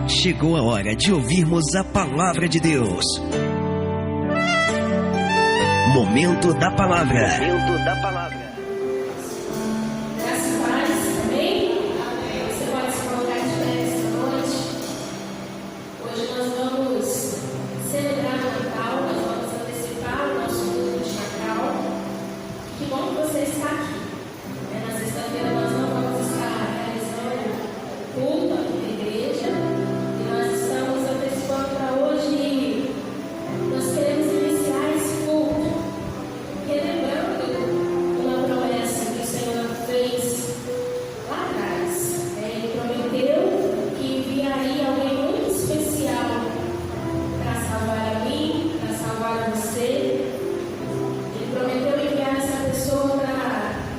Chegou a hora de ouvirmos a palavra de Deus. Momento da palavra. Momento da palavra. Graças a Deus, amém? Você pode se colocar de pé esta noite. Hoje nós vamos celebrar o Natal, nós vamos antecipar o nosso culto de Natal. Que bom que você está aqui. Na sexta-feira nós não vamos estar realizando culto aqui na igreja. E nós estamos antecipando para hoje e nós queremos iniciar esse culto relembrando uma promessa que o Senhor fez lá atrás. Ele prometeu que enviaria alguém muito especial para salvar a mim, para salvar você. Ele prometeu enviar essa pessoa para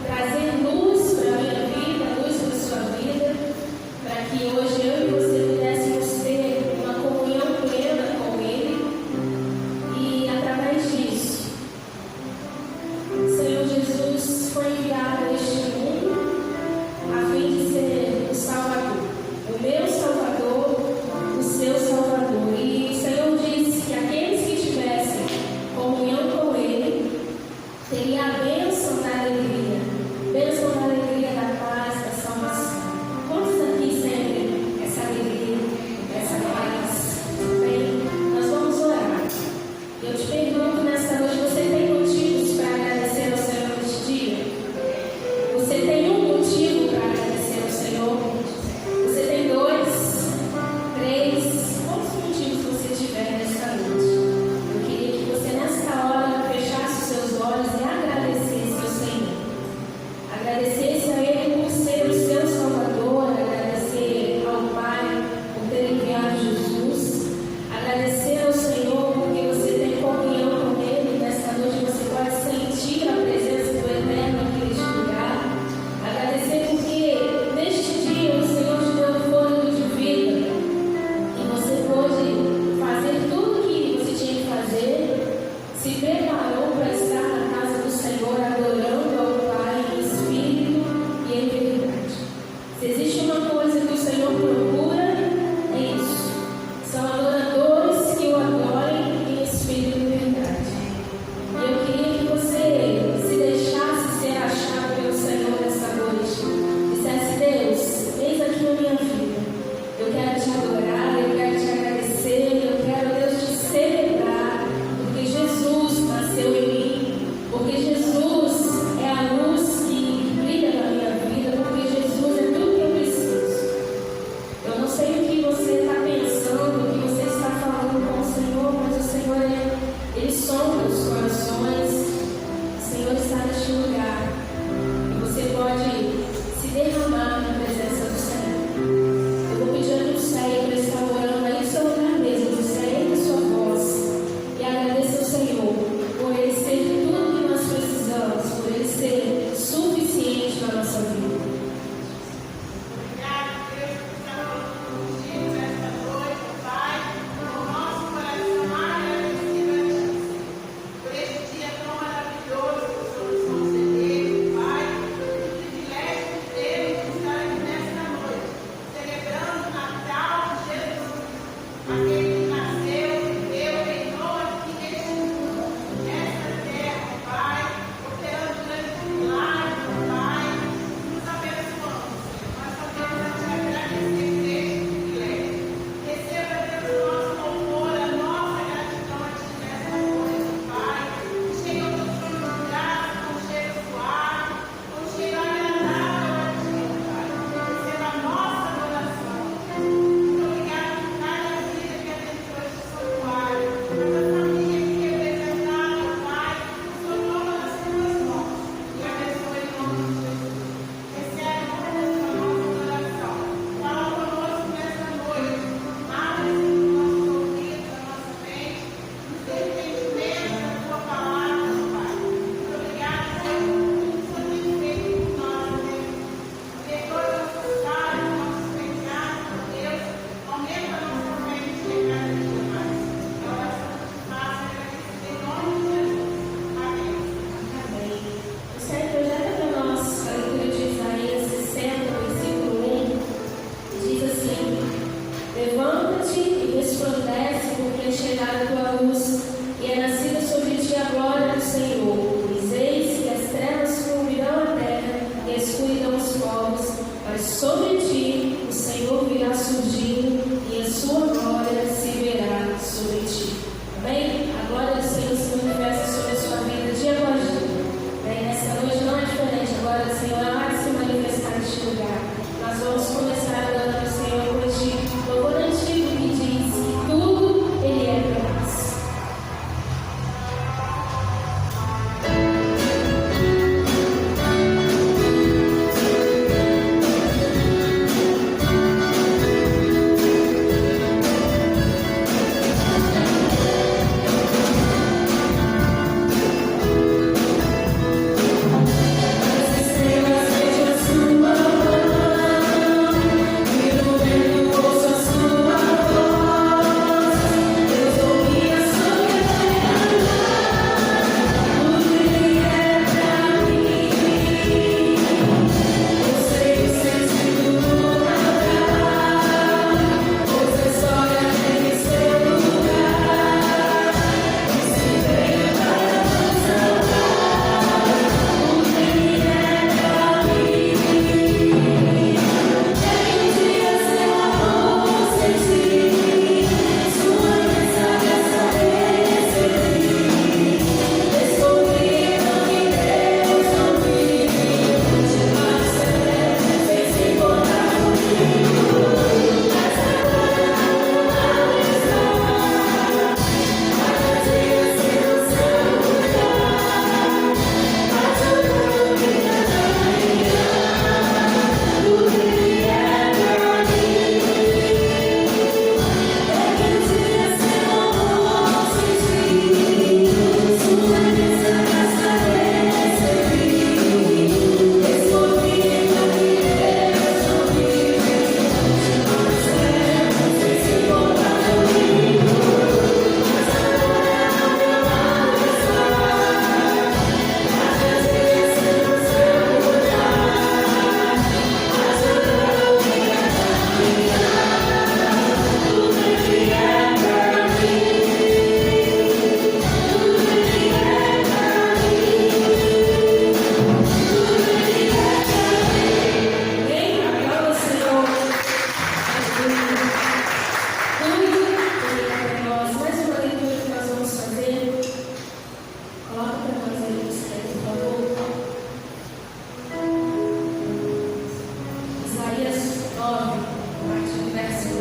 trazer luz para a minha vida, luz para a sua vida, para que hoje eu e você pudéssemos ter uma comunhão plena com Ele. E através disso, o Senhor Jesus foi enviado a este mundo a fim de ser o Salvador, o meu Salvador, o seu Salvador. E o Senhor disse que aqueles que tivessem comunhão com Ele teria a bênção da alegria da paz, da salvação. Quantos aqui sentem essa alegria, essa paz? Bem, nós vamos orar. Eu te pergunto nessa noite, você tem motivos para agradecer ao Senhor neste dia? Você tem um motivo para agradecer ao Senhor? Você tem 2, 3? Quantos motivos você tiver nesta noite? Eu queria que você nesta hora fechasse os seus olhos e agradecesse ao Senhor. Agradecesse a Ele por ser o seu Salvador, agradecer ao Pai por ter enviado Jesus, agradecer ao Senhor porque você tem comunhão com Ele. Nesta noite você pode sentir a presença do Eterno naquele lugar. Agradecer porque neste dia o Senhor te deu fôlego de vida e você pôde fazer tudo o que você tinha que fazer, se preparou para estar na casa do Senhor adorando ao Pai em espírito e em verdade. Se existe uma coisa que o Senhor procura, é isso. São adoradores que o adorem em espírito e verdade. E eu queria que você se deixasse ser achado pelo Senhor nessa noite. Dissesse: Deus, eis aqui a minha vida. Eu quero te adorar, eu quero te agradecer, eu quero, Deus, te celebrar, porque Jesus nasceu em mim, porque Jesus é a luz que brilha na minha vida, porque Jesus é tudo que eu preciso.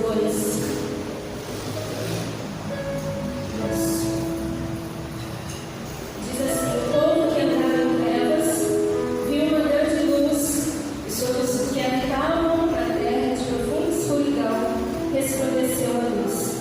2. Diz assim: o povo que andava em trevas viu uma grande luz, e sobre os que habitavam na terra de profunda escuridão resplandeceu a luz.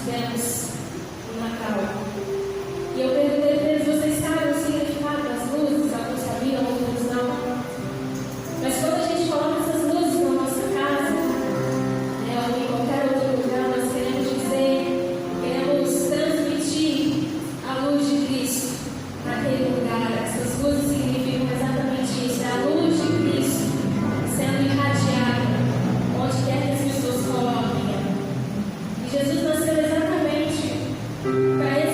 tivemos no Natal. E eu perguntei para eles: vocês sabem o significado das luzes? Alguns sabiam, outros não. Mas quando a gente coloca essas luzes na nossa casa, ou em qualquer outro lugar, nós queremos dizer, queremos transmitir a luz de Cristo naquele lugar. Essas luzes significam exatamente isso: é a luz de Cristo sendo irradiada onde quer que as pessoas coloquem. E Jesus nasceu exatamente para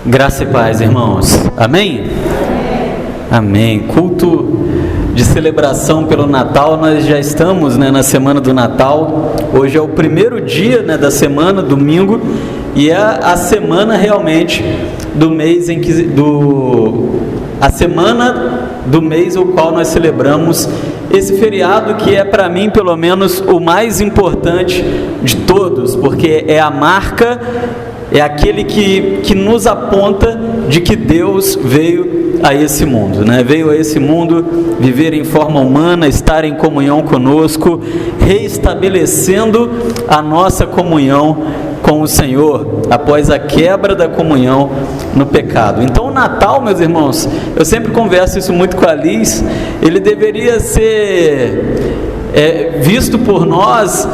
Graça e paz, irmãos. Amém? Amém. Culto de celebração pelo Natal. Nós já estamos, na semana do Natal. Hoje é o primeiro dia, da semana, domingo, e é a semana realmente do mês em que a semana do mês o qual nós celebramos esse feriado, que é para mim pelo menos o mais importante de todos, porque é a marca, é aquele que nos aponta de que Deus veio a esse mundo, Veio a esse mundo viver em forma humana, estar em comunhão conosco, reestabelecendo a nossa comunhão com o Senhor, após a quebra da comunhão no pecado. Então o Natal, meus irmãos, eu sempre converso isso muito com a Liz, ele deveria ser visto por nós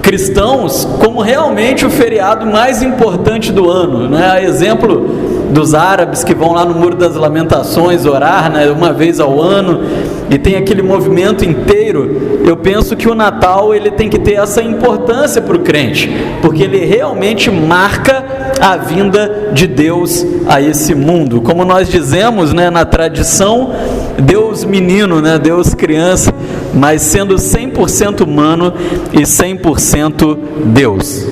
cristãos como realmente o feriado mais importante do ano, A exemplo dos árabes que vão lá no Muro das Lamentações orar, uma vez ao ano, e tem aquele movimento inteiro. Eu penso que o Natal ele tem que ter essa importância para o crente, porque ele realmente marca a vinda de Deus a esse mundo. Como nós dizemos, na tradição, Deus menino, Deus criança, mas sendo 100% humano e 100% Deus.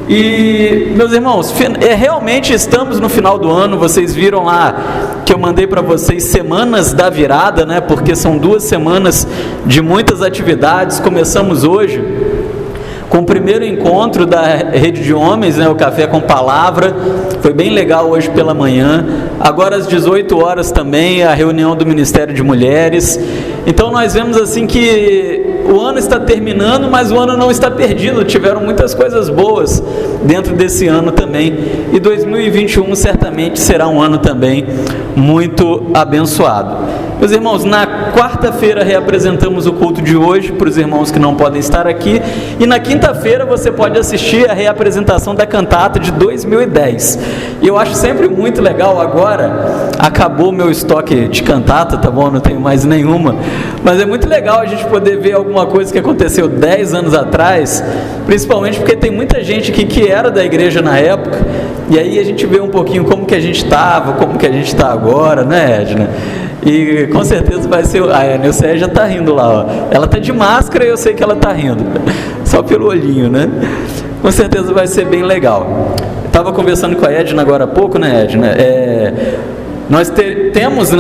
E, meus irmãos, realmente estamos no final do ano. Vocês viram lá que eu mandei para vocês semanas da virada, porque são 2 semanas de muitas atividades. Começamos hoje com o primeiro encontro da Rede de Homens, o Café com Palavra, foi bem legal hoje pela manhã. Agora às 18 horas também a reunião do Ministério de Mulheres. Então nós vemos assim que o ano está terminando, mas o ano não está perdido, tiveram muitas coisas boas dentro desse ano também, e 2021 certamente será um ano também muito abençoado. Meus irmãos, na quarta-feira reapresentamos o culto de hoje para os irmãos que não podem estar aqui, e na quinta-feira você pode assistir a reapresentação da cantata de 2010, e eu acho sempre muito legal. Agora acabou meu estoque de cantata, tá bom? Não tenho mais nenhuma, mas é muito legal a gente poder ver alguma coisa que aconteceu 10 anos atrás, principalmente porque tem muita gente aqui que era da igreja na época, e aí a gente vê um pouquinho como que a gente estava, como que a gente está agora, Edna? E com certeza vai ser. A Nilce já está rindo lá, ó. Ela está de máscara e eu sei que ela está rindo, só pelo olhinho, Com certeza vai ser bem legal. Estava conversando com a Edna agora há pouco, Edna? Nós temos,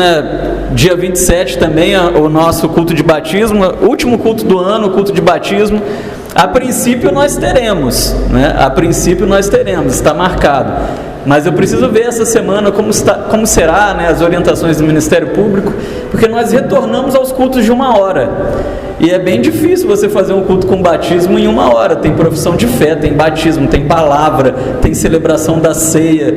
dia 27 também o nosso culto de batismo, último culto do ano, o culto de batismo. A princípio nós teremos, A princípio nós teremos, está marcado. Mas eu preciso ver essa semana como será, as orientações do Ministério Público, porque nós retornamos aos cultos de 1 hora. E é bem difícil você fazer um culto com batismo em 1 hora. Tem profissão de fé, tem batismo, tem palavra, tem celebração da ceia,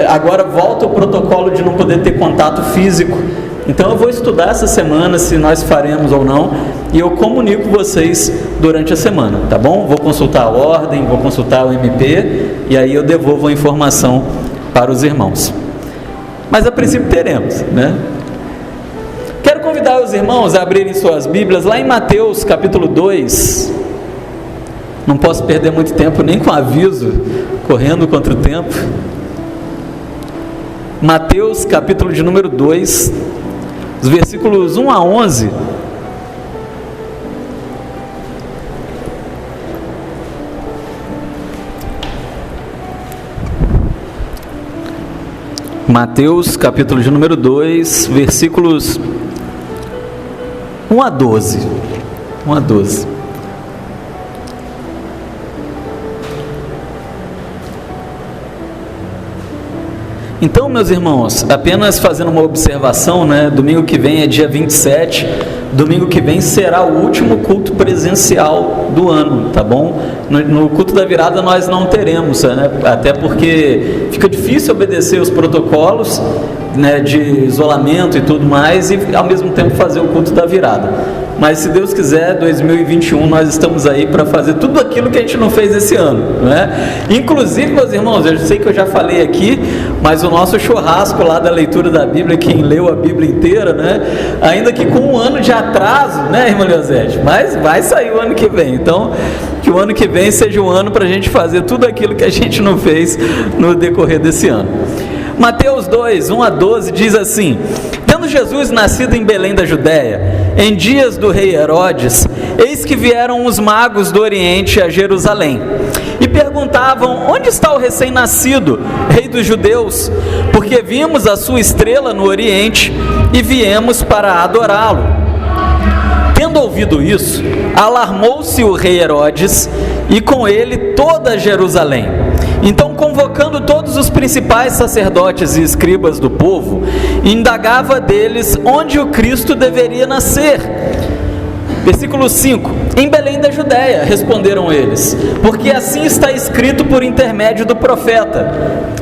Agora volta o protocolo de não poder ter contato físico. Então eu vou estudar essa semana se nós faremos ou não, e eu comunico vocês durante a semana, tá bom? Vou consultar a ordem, vou consultar o MP, e aí eu devolvo a informação para os irmãos. Mas a princípio teremos, Quero convidar os irmãos a abrirem suas Bíblias lá em Mateus capítulo 2. Não posso perder muito tempo nem com aviso, correndo contra o tempo. Mateus capítulo de número 2, os versículos 1 a 11. Mateus capítulo de número 2, versículos 1 a 12. 1 a 12. Então, meus irmãos, apenas fazendo uma observação, domingo que vem é dia 27, domingo que vem será o último culto presencial do ano, tá bom? No culto da virada nós não teremos, até porque fica difícil obedecer os protocolos, né, de isolamento e tudo mais, e ao mesmo tempo fazer o culto da virada. Mas se Deus quiser, 2021 nós estamos aí para fazer tudo aquilo que a gente não fez esse ano, né? Inclusive, meus irmãos, eu sei que eu já falei aqui, mas o nosso churrasco lá da leitura da Bíblia, quem leu a Bíblia inteira, né? Ainda que com um ano de atraso, né, irmã Leozete? Mas vai sair o ano que vem. Então, que o ano que vem seja o ano para a gente fazer tudo aquilo que a gente não fez no decorrer desse ano. Mateus 2, 1 a 12 diz assim: tendo Jesus nascido em Belém da Judéia, em dias do rei Herodes, eis que vieram os magos do Oriente a Jerusalém, e perguntavam: onde está o recém-nascido, rei dos judeus? Porque vimos a sua estrela no Oriente, e viemos para adorá-lo. Tendo ouvido isso, alarmou-se o rei Herodes, e com ele toda Jerusalém. Então, convocando todos os principais sacerdotes e escribas do povo, indagava deles onde o Cristo deveria nascer. Versículo 5: em Belém da Judéia, responderam eles, porque assim está escrito por intermédio do profeta: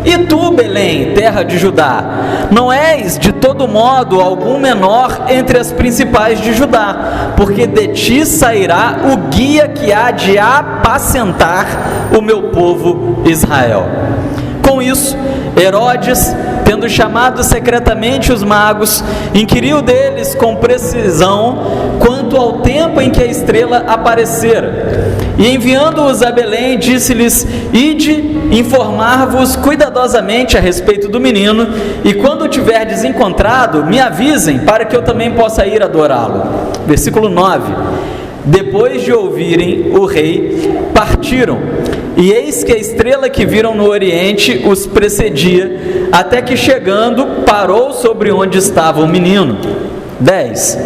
e tu, Belém, terra de Judá, não és de todo modo algum menor entre as principais de Judá, porque de ti sairá o guia que há de apacentar o meu povo Israel. Com isso, Herodes, tendo chamado secretamente os magos, inquiriu deles com precisão quanto ao tempo em que a estrela aparecera. E enviando-os a Belém, disse-lhes: ide informar-vos cuidadosamente a respeito do menino, e quando o tiverdes encontrado, me avisem, para que eu também possa ir adorá-lo. Versículo 9: depois de ouvirem o rei, partiram, e eis que a estrela que viram no Oriente os precedia, até que chegando, parou sobre onde estava o menino. 10: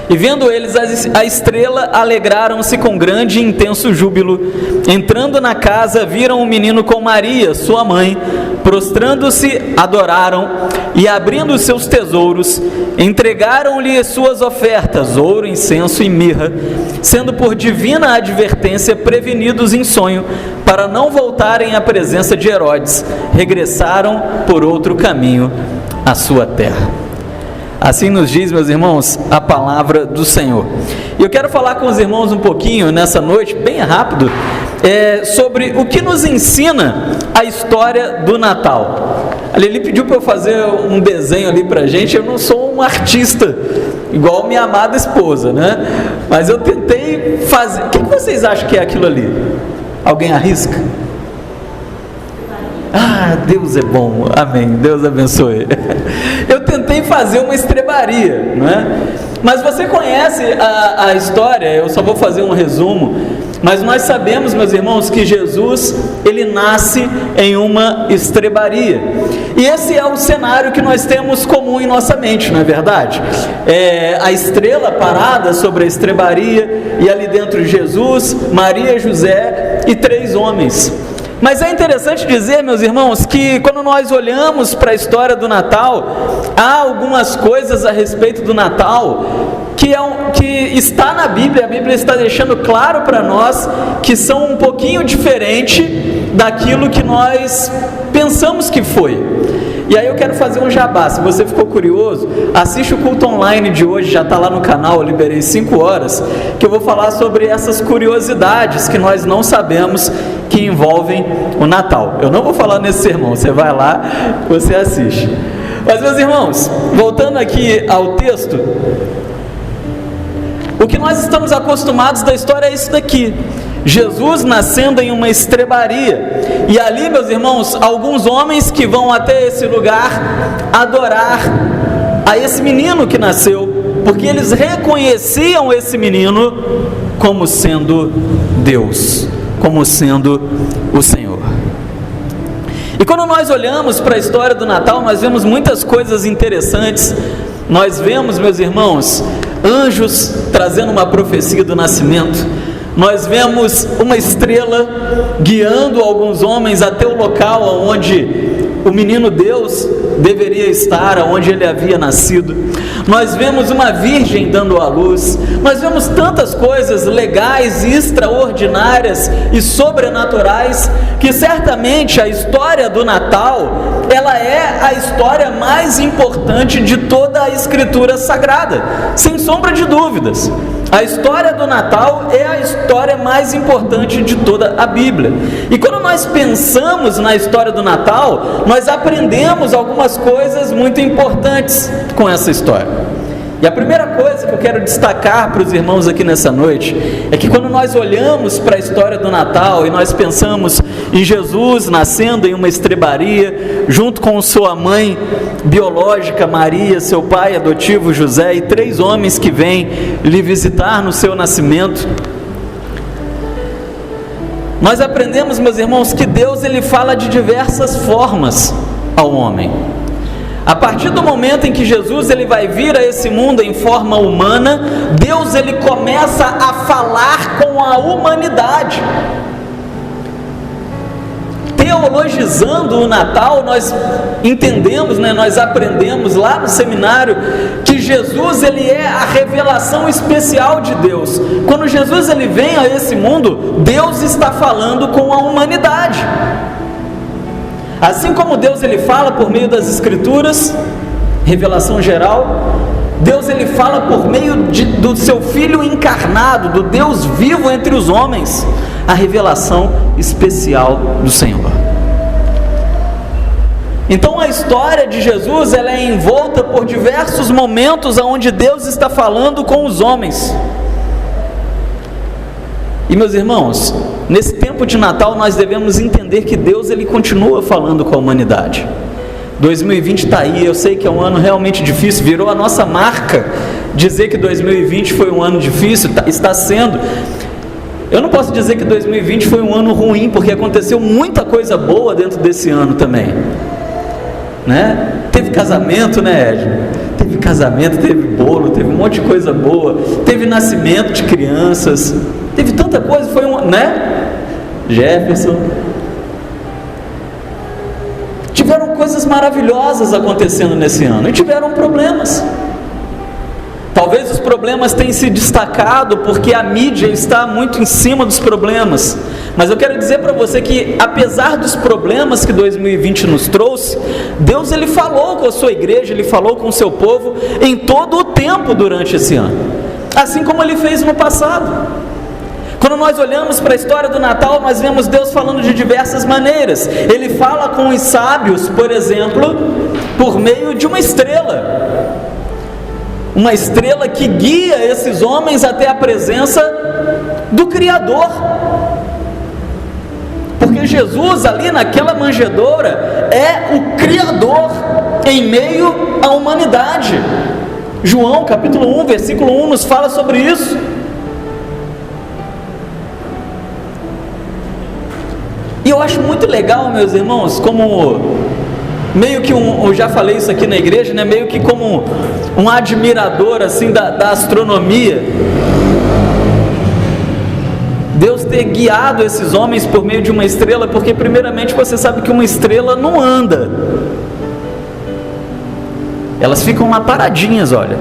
e vendo eles a estrela, alegraram-se com grande e intenso júbilo. Entrando na casa, viram o menino com Maria, sua mãe. Prostrando-se, adoraram, e abrindo seus tesouros, entregaram-lhe suas ofertas, ouro, incenso e mirra, sendo por divina advertência prevenidos em sonho, para não voltarem à presença de Herodes, regressaram por outro caminho à sua terra. Assim nos diz, meus irmãos, a palavra do Senhor. E eu quero falar com os irmãos um pouquinho nessa noite, bem rápido, sobre o que nos ensina a história do Natal. Ele pediu para eu fazer um desenho ali para a gente. Eu não sou um artista igual minha amada esposa, né? Mas eu tentei fazer. O que vocês acham que é aquilo ali? Alguém arrisca? Ah, Deus é bom, amém, Deus abençoe. Eu tentei fazer uma estrebaria, não é? Mas você conhece a história, eu só vou fazer um resumo, mas nós sabemos, meus irmãos, que Jesus, ele nasce em uma estrebaria. E esse é o cenário que nós temos comum em nossa mente, não é verdade? A estrela parada sobre a estrebaria, e ali dentro Jesus, Maria, José e 3 homens. Mas é interessante dizer, meus irmãos, que quando nós olhamos para a história do Natal, há algumas coisas a respeito do Natal que está na Bíblia. A Bíblia está deixando claro para nós que são um pouquinho diferente daquilo que nós pensamos que foi. E aí eu quero fazer um jabá. Se você ficou curioso, assiste o culto online de hoje, já está lá no canal, eu liberei 5 horas, que eu vou falar sobre essas curiosidades que nós não sabemos que envolvem o Natal. Eu não vou falar nesse sermão, você vai lá, você assiste. Mas, meus irmãos, voltando aqui ao texto, o que nós estamos acostumados da história é isso daqui: Jesus nascendo em uma estrebaria, e ali, meus irmãos, alguns homens que vão até esse lugar adorar a esse menino que nasceu, porque eles reconheciam esse menino como sendo Deus, como sendo o Senhor. E quando nós olhamos para a história do Natal, nós vemos muitas coisas interessantes. Nós vemos, meus irmãos, anjos trazendo uma profecia do nascimento. Nós vemos uma estrela guiando alguns homens até o local onde o menino Deus deveria estar, onde ele havia nascido. nós vemos uma virgem dando à luz, nós vemos tantas coisas legais e extraordinárias e sobrenaturais, que certamente a história do Natal, ela é a história mais importante de toda a Escritura Sagrada, sem sombra de dúvidas. A história do Natal é a história mais importante de toda a Bíblia. E quando nós pensamos na história do Natal, nós aprendemos algumas coisas muito importantes com essa história. E a primeira coisa que eu quero destacar para os irmãos aqui nessa noite é que quando nós olhamos para a história do Natal e nós pensamos em Jesus nascendo em uma estrebaria, junto com sua mãe biológica Maria, seu pai adotivo José e 3 homens que vêm lhe visitar no seu nascimento, nós aprendemos, meus irmãos, que Deus ele fala de diversas formas ao homem. A partir do momento em que Jesus ele vai vir a esse mundo em forma humana, Deus ele começa a falar com a humanidade. Teologizando o Natal, nós entendemos, nós aprendemos lá no seminário que Jesus ele é a revelação especial de Deus. Quando Jesus ele vem a esse mundo, Deus está falando com a humanidade. Assim como Deus ele fala por meio das Escrituras, revelação geral, Deus ele fala por meio do seu Filho encarnado, do Deus vivo entre os homens, a revelação especial do Senhor. Então a história de Jesus ela é envolta por diversos momentos onde Deus está falando com os homens. E meus irmãos, nesse tempo de Natal nós devemos entender que Deus ele continua falando com a humanidade. 2020 está aí, eu sei que é um ano realmente difícil, virou a nossa marca dizer que 2020 foi um ano difícil, está sendo. Eu não posso dizer que 2020 foi um ano ruim, porque aconteceu muita coisa boa dentro desse ano também, né? Teve casamento, né, Ed? Teve casamento, teve bolo, teve um monte de coisa boa, teve nascimento de crianças, teve tanta coisa, foi um, né? Jefferson. Tiveram coisas maravilhosas acontecendo nesse ano e tiveram problemas. Talvez os problemas tenham se destacado porque a mídia está muito em cima dos problemas. Mas eu quero dizer para você que, apesar dos problemas que 2020 nos trouxe, Deus ele falou com a sua igreja, ele falou com o seu povo em todo o tempo durante esse ano, assim como ele fez no passado. Quando nós olhamos para a história do Natal, nós vemos Deus falando de diversas maneiras. Ele fala com os sábios, por exemplo, por meio de uma estrela. Uma estrela que guia esses homens até a presença do Criador. Porque Jesus ali naquela manjedoura é o Criador em meio à humanidade. João capítulo 1, versículo 1 nos fala sobre isso. E eu acho muito legal, meus irmãos, como meio que eu já falei isso aqui na igreja, né? Meio que como um admirador assim da astronomia, Deus ter guiado esses homens por meio de uma estrela, porque primeiramente você sabe que uma estrela não anda, elas ficam lá paradinhas, olha.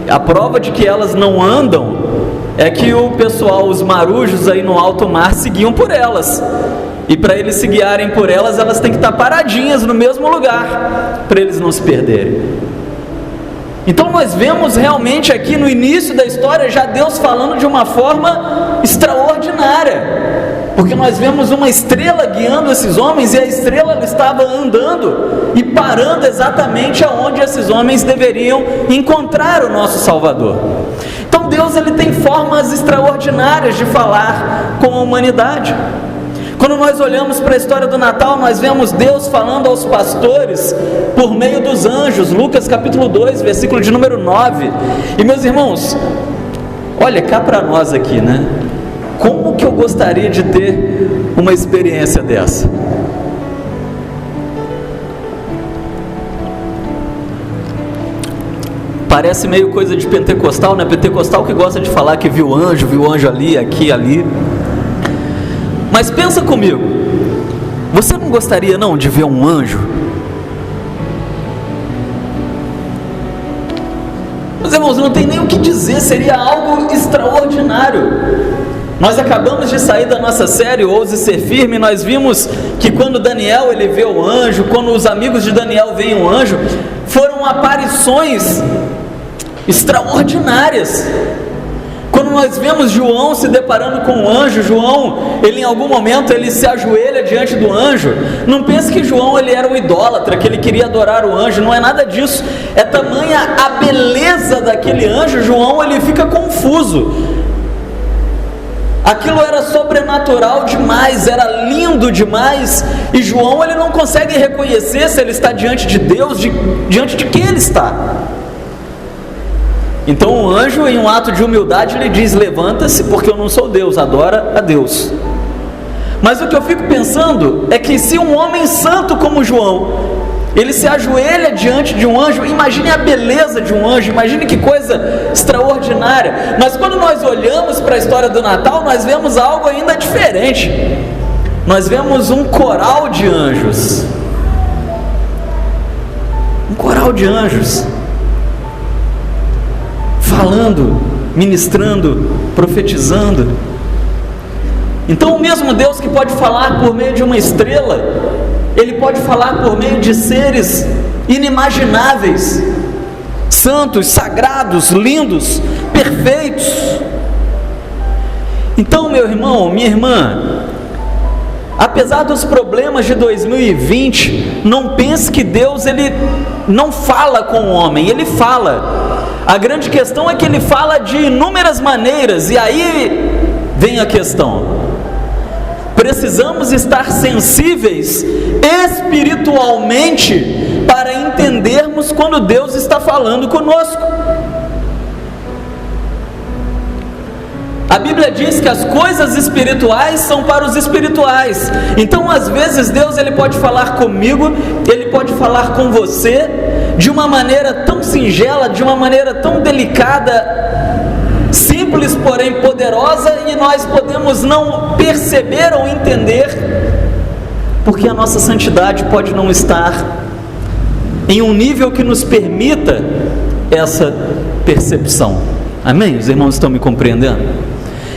A prova de que elas não andam é que o pessoal, os marujos aí no alto mar seguiam por elas. E para eles se guiarem por elas, elas têm que estar paradinhas no mesmo lugar, para eles não se perderem. Então nós vemos realmente aqui no início da história, já Deus falando de uma forma extraordinária. Porque nós vemos uma estrela guiando esses homens, e a estrela estava andando e parando exatamente aonde esses homens deveriam encontrar o nosso Salvador. Então Deus ele tem formas extraordinárias de falar com a humanidade. Quando nós olhamos para a história do Natal, nós vemos Deus falando aos pastores por meio dos anjos, Lucas capítulo 2, versículo de número 9. E meus irmãos, olha cá para nós aqui, né? Como que eu gostaria de ter uma experiência dessa? Parece meio coisa de pentecostal, né? Pentecostal que gosta de falar que viu anjo ali, aqui, ali. Mas pensa comigo, você não gostaria não de ver um anjo? Meus irmãos, não tem nem o que dizer, seria algo extraordinário. Nós acabamos de sair da nossa série Ouse Ser Firme. Nós vimos que quando Daniel ele vê o anjo, quando os amigos de Daniel veem o anjo, foram aparições extraordinárias. Quando nós vemos João se deparando com o anjo, João, ele em algum momento ele se ajoelha diante do anjo. Não pense que João ele era um idólatra, que ele queria adorar o anjo, não é nada disso. É tamanha a beleza daquele anjo, João ele fica confuso. Aquilo era sobrenatural demais, era lindo demais, e João ele não consegue reconhecer se ele está diante de Deus, diante de quem ele está. Então o anjo, em um ato de humildade, ele diz: levanta-se, porque eu não sou Deus, adora a Deus. Mas o que eu fico pensando é que se um homem santo como João, ele se ajoelha diante de um anjo, imagine a beleza de um anjo, imagine que coisa extraordinária. Mas quando nós olhamos para a história do Natal, nós vemos algo ainda diferente. Nós vemos um coral de anjos. Um coral de anjos falando, ministrando, profetizando. Então o mesmo Deus que pode falar por meio de uma estrela, Ele pode falar por meio de seres inimagináveis, santos, sagrados, lindos, perfeitos. Então, meu irmão, minha irmã, apesar dos problemas de 2020, não pense que Deus ele não fala com o homem, Ele fala. A grande questão é que Ele fala de inúmeras maneiras, e aí vem a questão. Precisamos estar sensíveis espiritualmente para entendermos quando Deus está falando conosco. A Bíblia diz que as coisas espirituais são para os espirituais. Então, às vezes, Deus ele pode falar comigo, Ele pode falar com você de uma maneira tão singela, de uma maneira tão delicada, simples, porém poderosa, e nós podemos não perceber ou entender, porque a nossa santidade pode não estar em um nível que nos permita essa percepção. Amém? Os irmãos estão me compreendendo?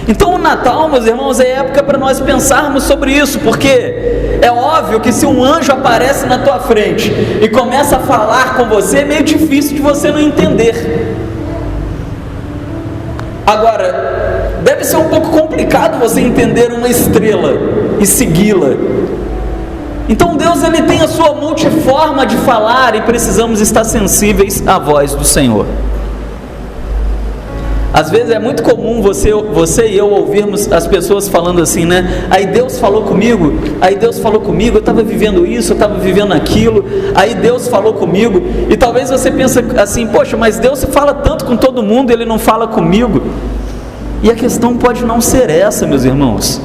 Então o Natal, meus irmãos, é época para nós pensarmos sobre isso, porque é óbvio que se um anjo aparece na tua frente e começa a falar com você, é meio difícil de você não entender. Agora, deve ser um pouco complicado você entender uma estrela e segui-la. Então Deus ele tem a sua multiforma de falar, e precisamos estar sensíveis à voz do Senhor. Às vezes é muito comum você e eu ouvirmos as pessoas falando assim, né? Aí Deus falou comigo, eu estava vivendo isso, eu estava vivendo aquilo, aí Deus falou comigo. E talvez você pense assim: poxa, mas Deus fala tanto com todo mundo, Ele não fala comigo. E a questão pode não ser essa, meus irmãos.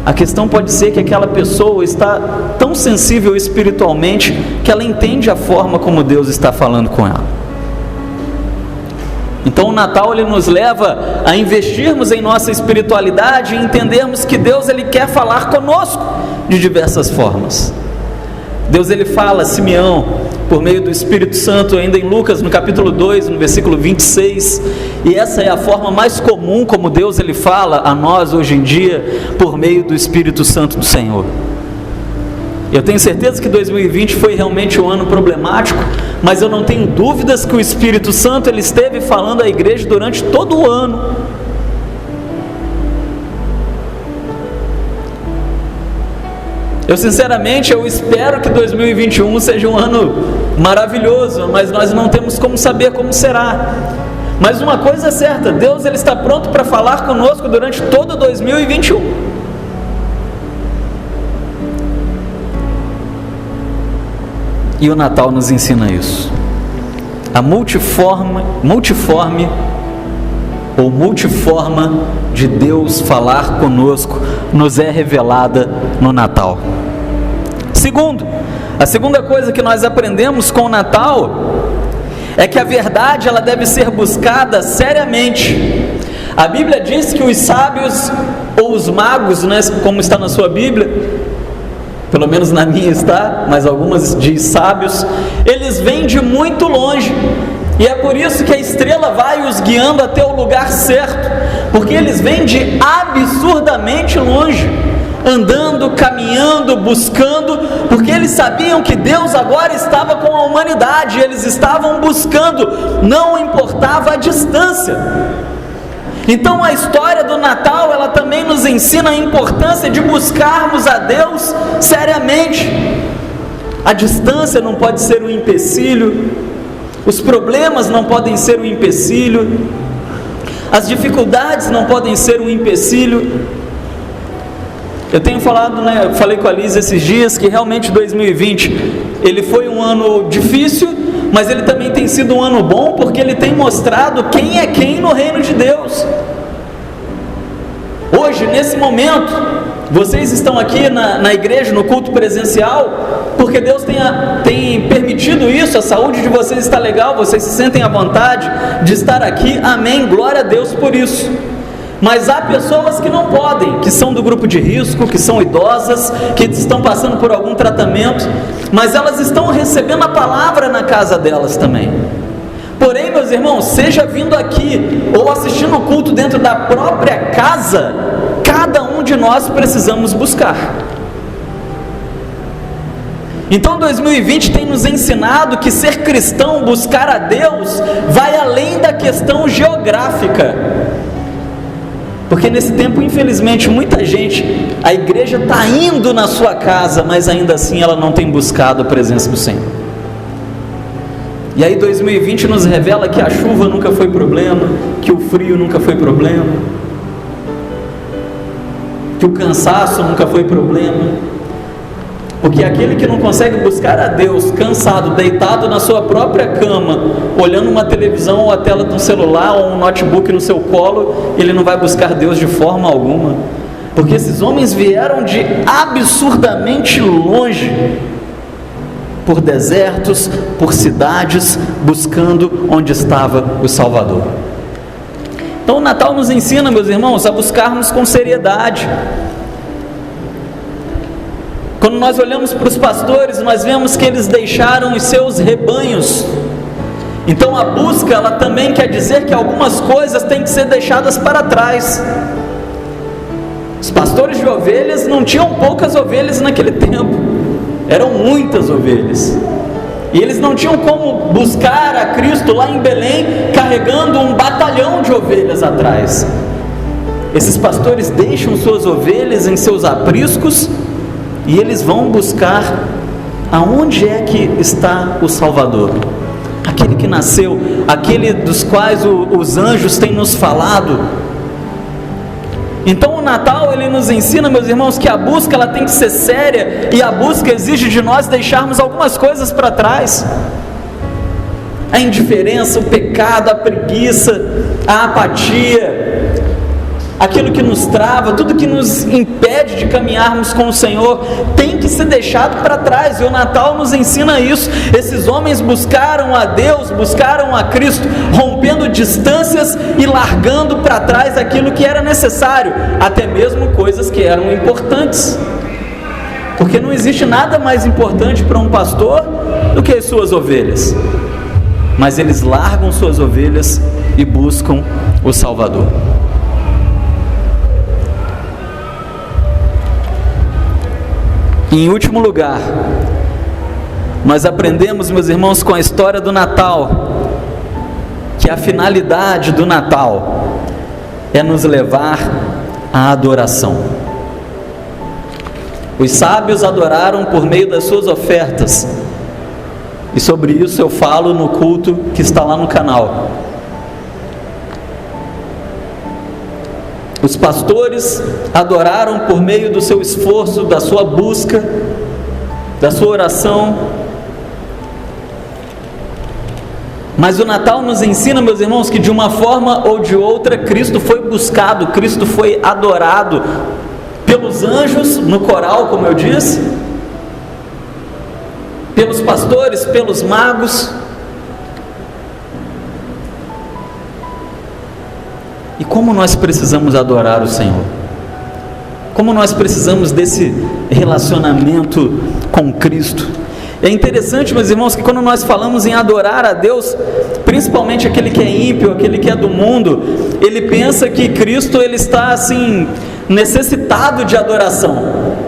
A questão pode ser que aquela pessoa está tão sensível espiritualmente que ela entende a forma como Deus está falando com ela. Então o Natal ele nos leva a investirmos em nossa espiritualidade e entendermos que Deus ele quer falar conosco de diversas formas. Deus ele fala a Simeão por meio do Espírito Santo, ainda em Lucas no capítulo 2, no versículo 26, e essa é a forma mais comum como Deus ele fala a nós hoje em dia, por meio do Espírito Santo do Senhor. Eu tenho certeza que 2020 foi realmente um ano problemático, mas eu não tenho dúvidas que o Espírito Santo ele esteve falando à igreja durante todo o ano. Eu sinceramente, eu espero que 2021 seja um ano maravilhoso, mas nós não temos como saber como será. Mas uma coisa é certa, Deus ele está pronto para falar conosco durante todo 2021. E o Natal nos ensina isso. A multiforme de Deus falar conosco nos é revelada no Natal. Segundo, a segunda coisa que nós aprendemos com o Natal é que a verdade ela deve ser buscada seriamente. A Bíblia diz que os sábios ou os magos, né, como está na sua Bíblia, pelo menos na minha está, mas algumas diz sábios, eles vêm de muito longe E é por isso que a estrela vai os guiando até o lugar certo, porque eles vêm de absurdamente longe, andando, caminhando, buscando, porque eles sabiam que Deus agora estava com a humanidade, eles estavam buscando, não importava a distância. Então a história do Natal, ela também nos ensina a importância de buscarmos a Deus seriamente. A distância não pode ser um empecilho, os problemas não podem ser um empecilho, as dificuldades não podem ser um empecilho. Eu tenho falado, eu falei com a Liz esses dias que realmente 2020 ele foi um ano difícil, mas ele também tem sido um ano bom, porque ele tem mostrado quem é quem no reino de Deus. Hoje, nesse momento, vocês estão aqui na igreja, no culto presencial, porque Deus tem permitido isso, a saúde de vocês está legal, vocês se sentem à vontade de estar aqui, amém, glória a Deus por isso. Mas há pessoas que não podem, que são do grupo de risco, que são idosas, que estão passando por algum tratamento, mas elas estão recebendo a palavra na casa delas também. Porém, meus irmãos, seja vindo aqui ou assistindo o culto dentro da própria casa, cada um de nós precisamos buscar. Então 2020 tem nos ensinado que ser cristão, buscar a Deus, vai além da questão geográfica. Porque nesse tempo, infelizmente, muita gente, a igreja está indo na sua casa, mas ainda assim ela não tem buscado a presença do Senhor. E aí 2020 nos revela que a chuva nunca foi problema, que o frio nunca foi problema, que o cansaço nunca foi problema. Porque aquele que não consegue buscar a Deus cansado, deitado na sua própria cama, olhando uma televisão ou a tela de um celular ou um notebook no seu colo, ele não vai buscar Deus de forma alguma. Porque esses homens vieram de absurdamente longe, por desertos, por cidades, buscando onde estava o Salvador. Então o Natal nos ensina, meus irmãos, a buscarmos com seriedade. Quando nós olhamos para os pastores, nós vemos que eles deixaram os seus rebanhos. Então a busca, ela também quer dizer que algumas coisas têm que ser deixadas para trás. Os pastores de ovelhas não tinham poucas ovelhas naquele tempo, eram muitas ovelhas. E eles não tinham como buscar a Cristo lá em Belém, carregando um batalhão de ovelhas atrás. Esses pastores deixam suas ovelhas em seus apriscos, e eles vão buscar aonde é que está o Salvador, aquele que nasceu, aquele dos quais os anjos têm nos falado. Então o Natal, ele nos ensina, meus irmãos, que a busca, ela tem que ser séria, e a busca exige de nós deixarmos algumas coisas para trás. A indiferença, o pecado, a preguiça, a apatia, aquilo que nos trava, tudo que nos impede de caminharmos com o Senhor, tem que ser deixado para trás. E o Natal nos ensina isso. Esses homens buscaram a Deus, buscaram a Cristo, rompendo distâncias e largando para trás aquilo que era necessário, até mesmo coisas que eram importantes. Porque não existe nada mais importante para um pastor do que as suas ovelhas. Mas eles largam suas ovelhas e buscam o Salvador. E em último lugar, nós aprendemos, meus irmãos, com a história do Natal, que a finalidade do Natal é nos levar à adoração. Os sábios adoraram por meio das suas ofertas, e sobre isso eu falo no culto que está lá no canal. Os pastores adoraram por meio do seu esforço, da sua busca, da sua oração. Mas o Natal nos ensina, meus irmãos, que de uma forma ou de outra Cristo foi buscado, Cristo foi adorado pelos anjos no coral, como eu disse, pelos pastores, pelos magos. E como nós precisamos adorar o Senhor, como nós precisamos desse relacionamento com Cristo. É interessante, meus irmãos, que quando nós falamos em adorar a Deus, principalmente aquele que é ímpio, aquele que é do mundo, ele pensa que Cristo ele está assim necessitado de adoração.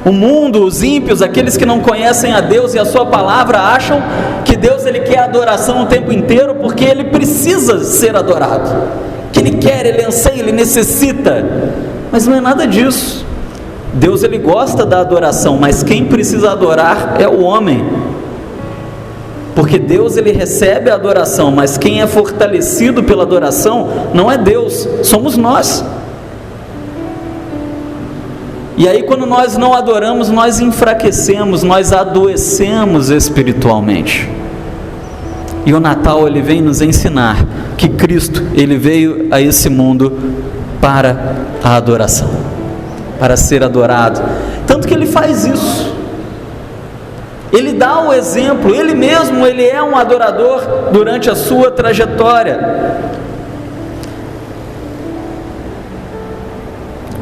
O mundo, os ímpios, aqueles que não conhecem a Deus e a sua palavra, acham que Deus ele quer adoração o tempo inteiro porque ele precisa ser adorado, que ele quer, ele anseia, ele necessita. Mas não é nada disso. Deus ele gosta da adoração, mas quem precisa adorar é o homem. Porque Deus ele recebe a adoração, mas quem é fortalecido pela adoração não é Deus, somos nós. E aí quando nós não adoramos, nós enfraquecemos, nós adoecemos espiritualmente. E o Natal ele vem nos ensinar que Cristo ele veio a esse mundo para a adoração, para ser adorado. Tanto que ele faz isso. Ele dá o exemplo, ele mesmo ele é um adorador durante a sua trajetória.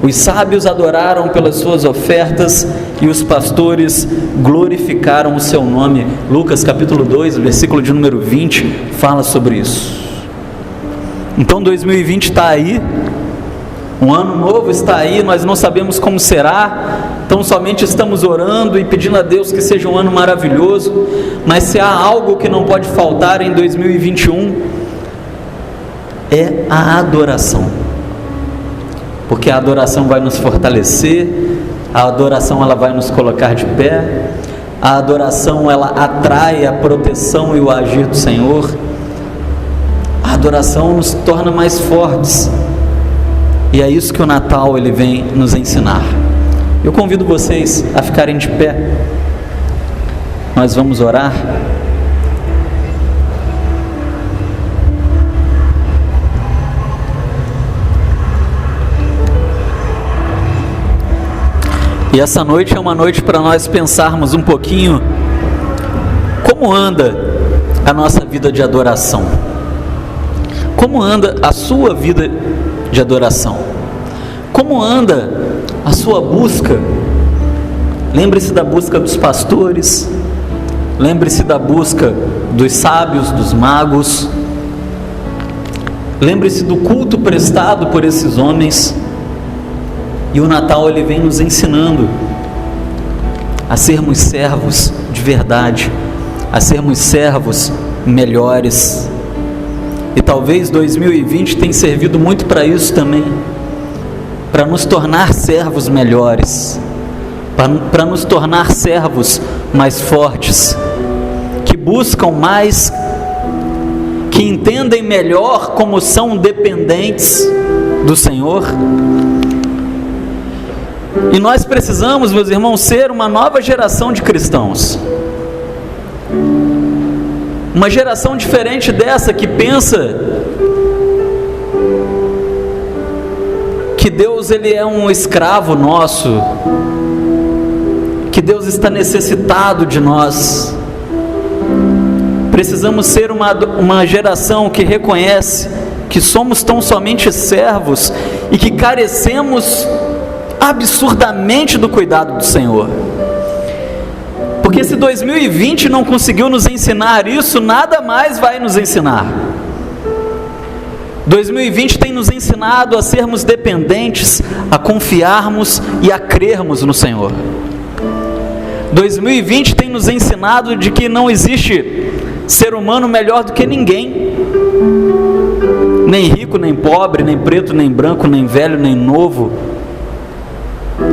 Os sábios adoraram pelas suas ofertas e os pastores glorificaram o seu nome. Lucas capítulo 2, versículo de número 20, fala sobre isso. Então 2020 está aí, um ano novo está aí, nós não sabemos como será, então somente estamos orando e pedindo a Deus que seja um ano maravilhoso, mas se há algo que não pode faltar em 2021, é a adoração. Porque a adoração vai nos fortalecer, a adoração ela vai nos colocar de pé, a adoração ela atrai a proteção e o agir do Senhor, a adoração nos torna mais fortes, e é isso que o Natal ele vem nos ensinar. Eu convido vocês a ficarem de pé, nós vamos orar. E essa noite é uma noite para nós pensarmos um pouquinho como anda a nossa vida de adoração. Como anda a sua vida de adoração? Como anda a sua busca? Lembre-se da busca dos pastores, lembre-se da busca dos sábios, dos magos, lembre-se do culto prestado por esses homens. E o Natal ele vem nos ensinando a sermos servos de verdade, a sermos servos melhores. E talvez 2020 tenha servido muito para isso também, para nos tornar servos melhores, para nos tornar servos mais fortes, que buscam mais, que entendem melhor como são dependentes do Senhor. E nós precisamos, meus irmãos, ser uma nova geração de cristãos. Uma geração diferente dessa que pensa que Deus ele é um escravo nosso, que Deus está necessitado de nós. Precisamos ser uma geração que reconhece que somos tão somente servos e que carecemos absurdamente do cuidado do Senhor. Porque se 2020 não conseguiu nos ensinar isso, nada mais vai nos ensinar. 2020 tem nos ensinado a sermos dependentes, a confiarmos e a crermos no Senhor. 2020 tem nos ensinado de que não existe ser humano melhor do que ninguém. Nem rico, nem pobre, nem preto, nem branco, nem velho, nem novo.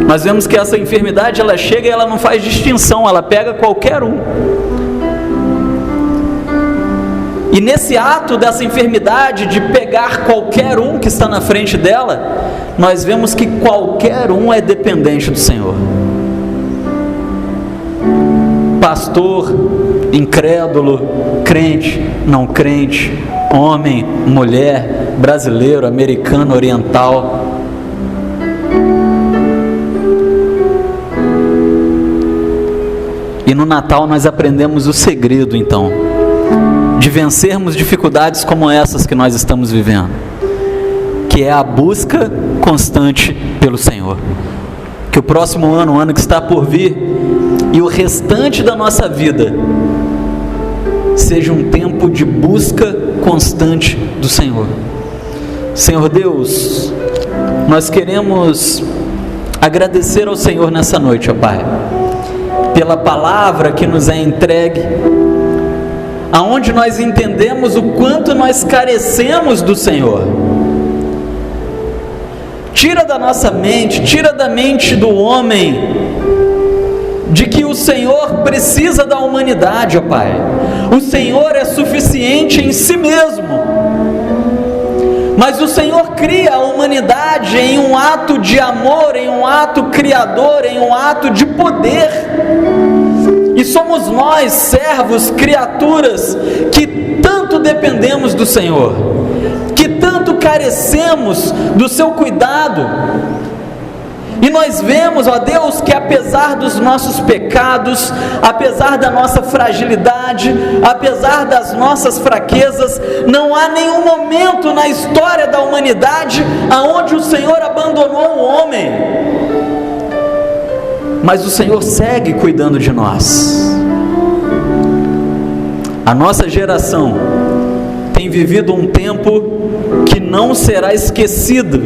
Nós vemos que essa enfermidade ela chega e ela não faz distinção, ela pega qualquer um. E nesse ato dessa enfermidade de pegar qualquer um que está na frente dela, nós vemos que qualquer um é dependente do Senhor. Pastor, incrédulo, crente, não crente, homem, mulher, brasileiro, americano, oriental. E no Natal nós aprendemos o segredo, então, de vencermos dificuldades como essas que nós estamos vivendo, que é a busca constante pelo Senhor. Que o próximo ano, o ano que está por vir, e o restante da nossa vida, seja um tempo de busca constante do Senhor. Senhor Deus, nós queremos agradecer ao Senhor nessa noite, ó Pai, pela palavra que nos é entregue, aonde nós entendemos o quanto nós carecemos do Senhor. Tira da nossa mente, tira da mente do homem, de que o Senhor precisa da humanidade, ó Pai. O Senhor é suficiente em si mesmo, mas o Senhor cria a humanidade em um ato de amor, em um ato criador, em um ato de poder. E somos nós, servos, criaturas, que tanto dependemos do Senhor, que tanto carecemos do seu cuidado. E nós vemos, ó Deus, que apesar dos nossos pecados, apesar da nossa fragilidade, apesar das nossas fraquezas, não há nenhum momento na história da humanidade aonde o Senhor abandonou o homem. Mas o Senhor segue cuidando de nós. A nossa geração tem vivido um tempo que não será esquecido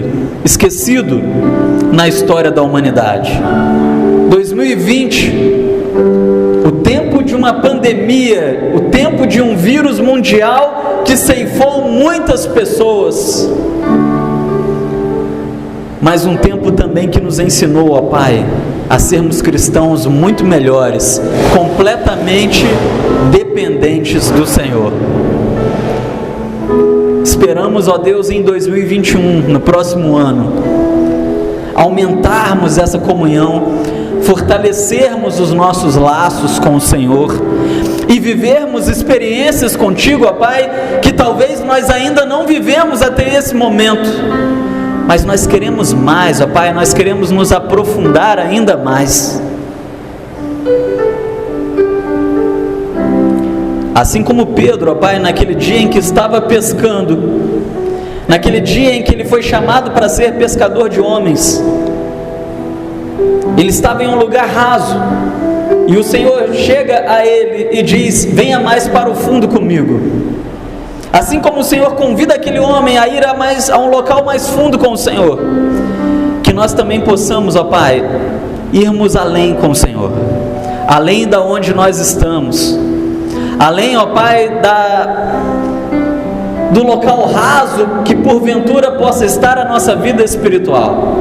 na história da humanidade. 2020, o tempo de uma pandemia, o tempo de um vírus mundial que ceifou muitas pessoas, mas um tempo também que nos ensinou, ó Pai, a sermos cristãos muito melhores, completamente dependentes do Senhor. Esperamos, ó Deus, em 2021, no próximo ano, aumentarmos essa comunhão, fortalecermos os nossos laços com o Senhor e vivermos experiências contigo, ó Pai, que talvez nós ainda não vivemos até esse momento, mas nós queremos mais, ó Pai, nós queremos nos aprofundar ainda mais. Assim como Pedro, ó Pai, naquele dia em que estava pescando, naquele dia em que ele foi chamado para ser pescador de homens, ele estava em um lugar raso, e o Senhor chega a ele e diz: venha mais para o fundo comigo. Assim como o Senhor convida aquele homem a ir a um local mais fundo com o Senhor, que nós também possamos, ó Pai, irmos além com o Senhor, além da onde nós estamos, além, ó Pai, do local raso que porventura possa estar a nossa vida espiritual,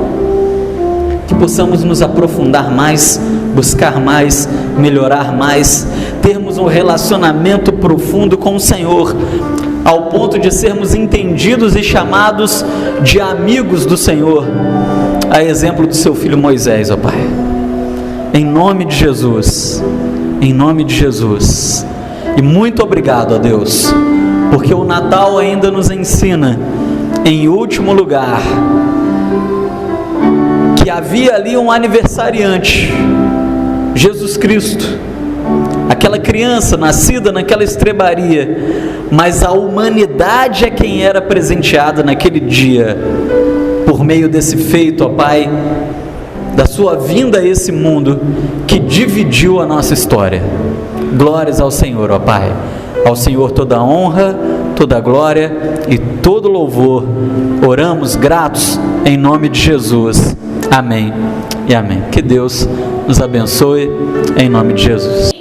que possamos nos aprofundar mais, buscar mais, melhorar mais, termos um relacionamento profundo com o Senhor, ao ponto de sermos entendidos e chamados de amigos do Senhor, a exemplo do seu filho Moisés, ó Pai. Em nome de Jesus, em nome de Jesus. E muito obrigado, ó Deus, porque o Natal ainda nos ensina, em último lugar, que havia ali um aniversariante, Jesus Cristo, aquela criança nascida naquela estrebaria, mas a humanidade é quem era presenteada naquele dia, por meio desse feito, ó Pai, da sua vinda a esse mundo, que dividiu a nossa história. Glórias ao Senhor, ó Pai. Ao Senhor toda a honra, toda a glória e todo louvor. Oramos gratos em nome de Jesus. Amém e amém. Que Deus nos abençoe em nome de Jesus.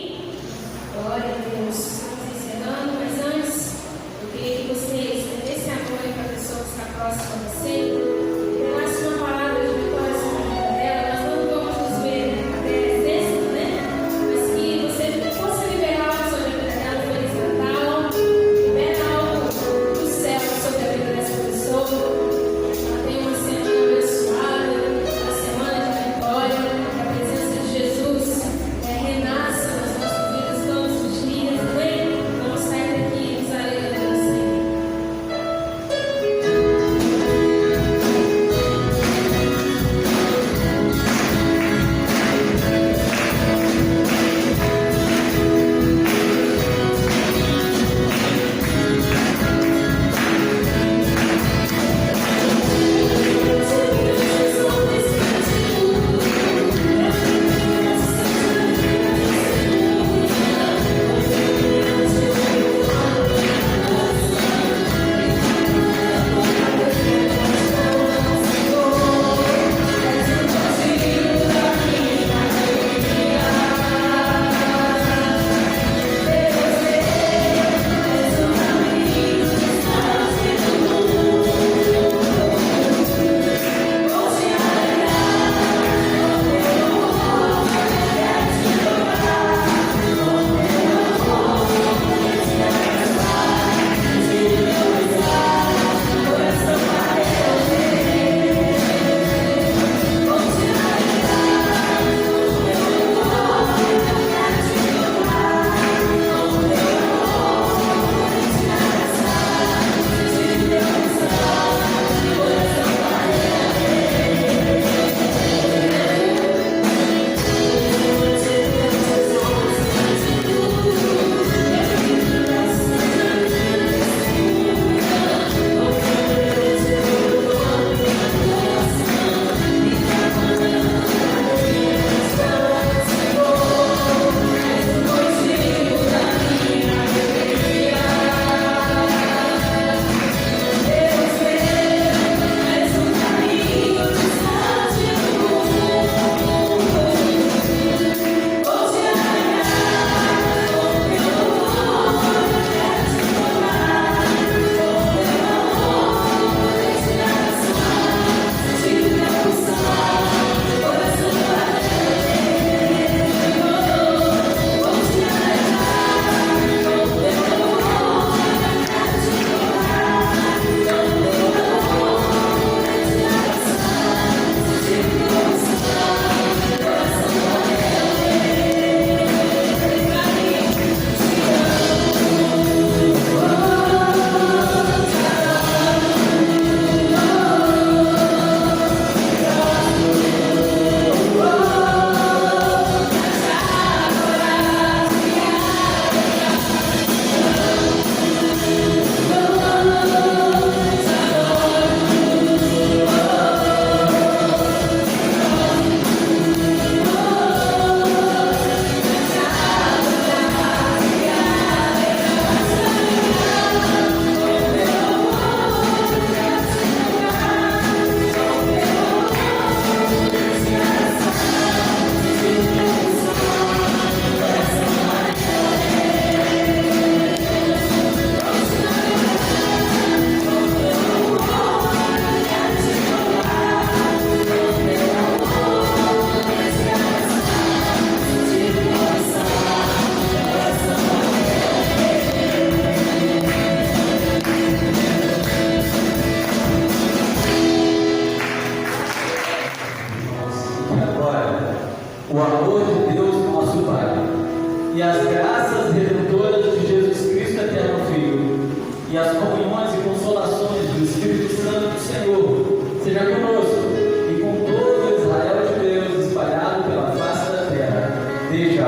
Glória a Deus. Estamos encerrando, mas antes, eu queria que vocês dessem apoio para a pessoa que está próxima a você, pegasse uma palavra de vitória sobre a vida dela. Nós não vamos nos ver até sexta, né? Mas que você possa liberar sobre a vida dela. Feliz Natal, libera algo do céu sobre a vida dessa pessoa. Ela tem uma semana abençoada, uma semana de vitória, que a presença de Jesus renasça na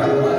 Obrigado.